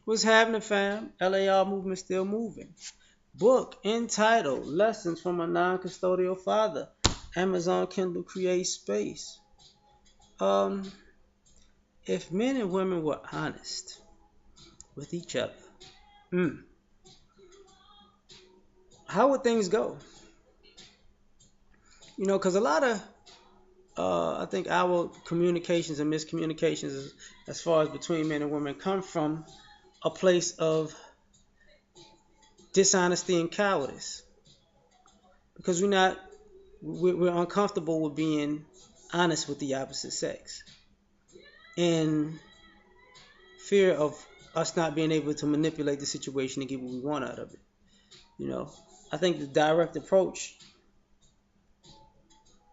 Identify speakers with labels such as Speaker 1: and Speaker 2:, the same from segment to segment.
Speaker 1: What's happening, fam? L.A.R movement still moving. Book entitled Lessons from a Non-Custodial Father. Amazon Kindle Create Space. Um, if men and women were honest with each other, mm, how would things go? Because a lot of, I think our communications and miscommunications, as far as between men and women, come from a place of dishonesty and cowardice. Because we're uncomfortable with being honest with the opposite sex, in fear of us not being able to manipulate the situation and get what we want out of it. You know, I think the direct approach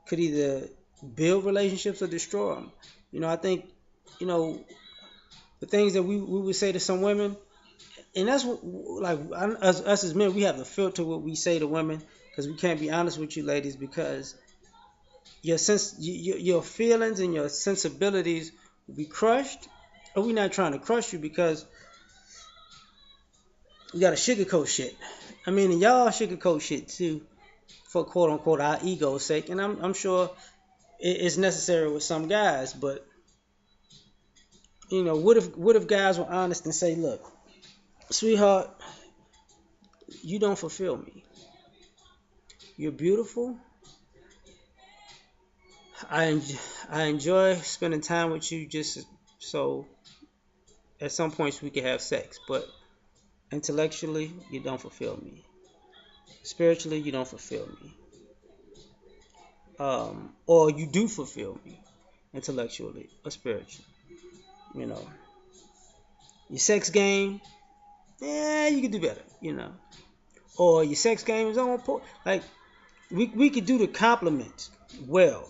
Speaker 1: could either build relationships or destroy them. I think, you know, the things that we would say to some women, and that's what, like, us as men, we have to filter what we say to women because we can't be honest with you ladies because your feelings and your sensibilities will be crushed. Or we're not trying to crush you because we got to sugarcoat shit. I mean, and y'all sugarcoat shit too for quote unquote our ego's sake, and I'm sure it's necessary with some guys. But what if guys were honest and say, look, sweetheart, you don't fulfill me. You're beautiful. I I enjoy spending time with you just so at some points we can have sex, but intellectually you don't fulfill me. Spiritually you don't fulfill me. Or you do fulfill me intellectually or spiritually. You know, your sex game, yeah, you could do better. Or your sex game is on point. Like we could do the compliments well,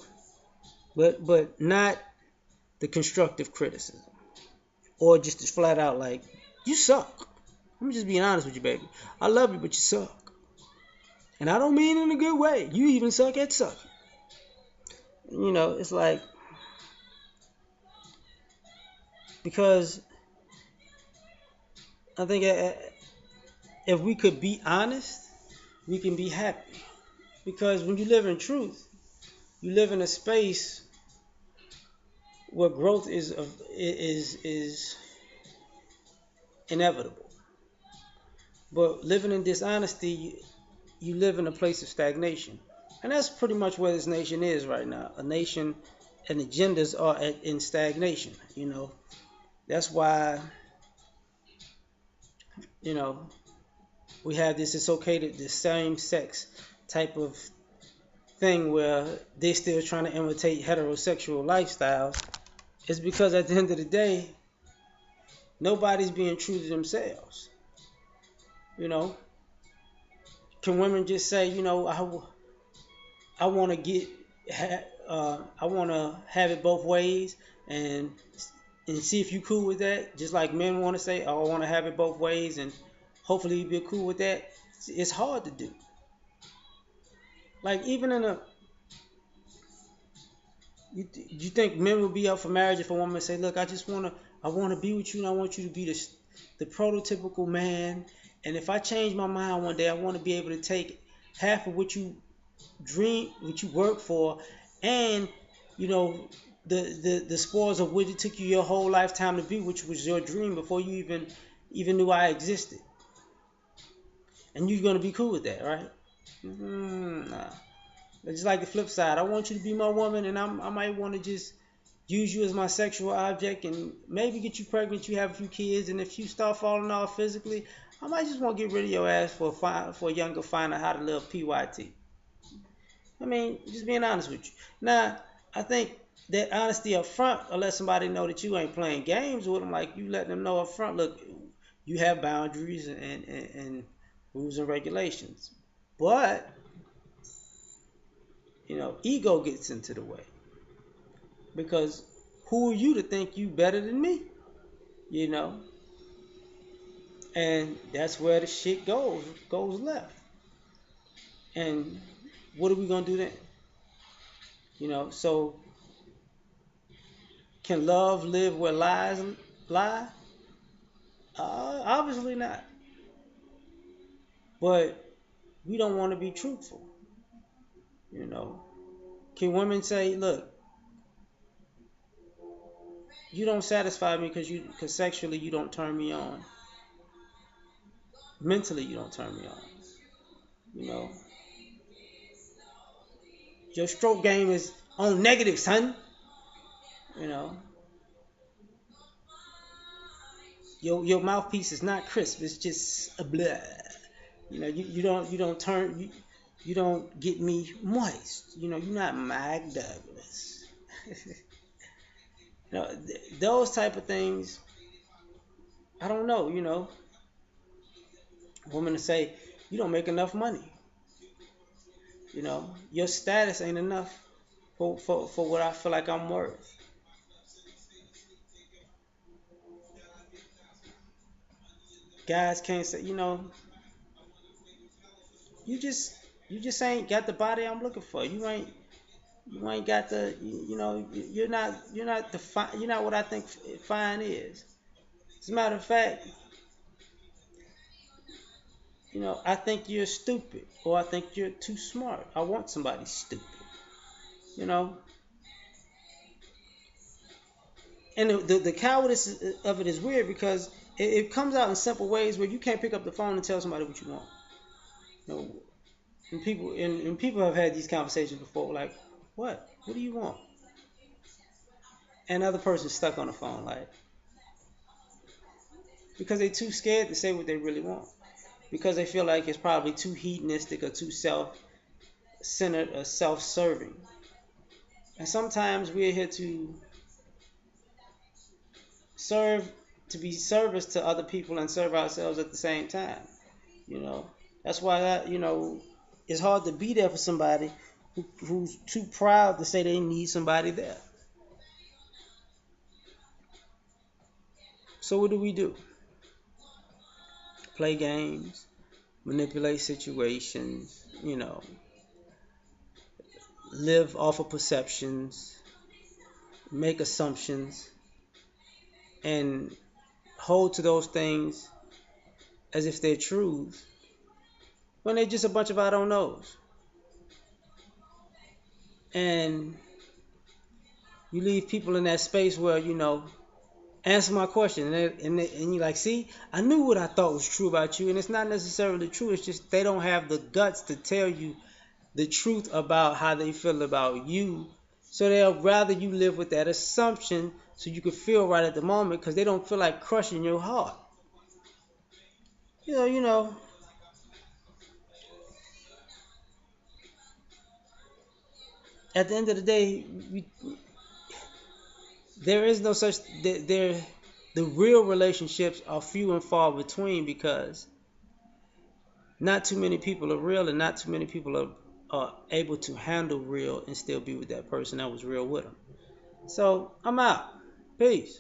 Speaker 1: but not the constructive criticism or just flat out like you suck. I'm just being honest with you, baby. I love you, but you suck, and I don't mean in a good way. You even suck at sucking. It's like because I think if we could be honest, we can be happy. Because when you live in truth, you live in a space where growth is inevitable. But living in dishonesty, you live in a place of stagnation, and that's pretty much where this nation is right now. A nation and agendas are in stagnation. That's why you know we have this. It's okay to the same sex type of thing where they're still trying to imitate heterosexual lifestyles. It's because at the end of the day, nobody's being true to themselves. You know, can women just say, I want to I want to have it both ways, and see if you cool with that. Just like men want to say, oh, I want to have it both ways, and hopefully you be cool with that. It's hard to do. Like even in a, you think men would be up for marriage if a woman say, look, I want to be with you, and I want you to be the prototypical man. And if I change my mind one day, I want to be able to take half of what you what you work for, and you know the spoils of what it took you your whole lifetime to be, which was your dream before you even knew I existed. And you're gonna be cool with that, right? Nah. It's like the flip side. I want you to be my woman, and I might want to just use you as my sexual object, and maybe get you pregnant. You have a few kids, and if you start falling off physically, I might just want to get rid of your ass for a younger finer how to live PYT. I mean, just being honest with you. Now, I think that honesty up front will let somebody know that you ain't playing games with them. Like you letting them know up front, look, you have boundaries and rules and regulations. But, ego gets into the way. Because who are you to think you better than me? You know? And that's where the shit goes left. And what are we gonna do then? So can love live where lies lie? Obviously not. But we don't want to be truthful. You know, can women say, "Look, you don't satisfy me because sexually you don't turn me on, mentally you don't turn me on. You know, your stroke game is on negative, son. You know, your mouthpiece is not crisp. It's just a blah. You know, you don't get me moist. You know, you're not Mike Douglas. You know, those type of things. I don't know. You know, women to say you don't make enough money. You know, your status ain't enough for what I feel like I'm worth. Guys can't say, you know, you just you just ain't got the body I'm looking for. You ain't got the you know you're not the you're not what I think fine is. As a matter of fact, you know, I think you're stupid or I think you're too smart. I want somebody stupid. You know, and the cowardice of it is weird because it comes out in simple ways where you can't pick up the phone and tell somebody what you want. You know, and people have had these conversations before, like, what do you want? And the other person's stuck on the phone, like, because they're too scared to say what they really want, because they feel like it's probably too hedonistic or too self-centered or self-serving. And sometimes we're here serve to be service to other people and serve ourselves at the same time. You know, that's why it's hard to be there for somebody who's too proud to say they need somebody there. So what do we do? Play games, manipulate situations, live off of perceptions, make assumptions, and hold to those things as if they're truths when they're just a bunch of I don't knows. And you leave people in that space where, answer my question. And you're like, see, I knew what I thought was true about you. And it's not necessarily true. It's just they don't have the guts to tell you the truth about how they feel about you. So they'll rather you live with that assumption so you can feel right at the moment because they don't feel like crushing your heart. You know, at the end of the day, there is no such there. The real relationships are few and far between because not too many people are real and not too many people are able to handle real and still be with that person that was real with them. So I'm out. Peace.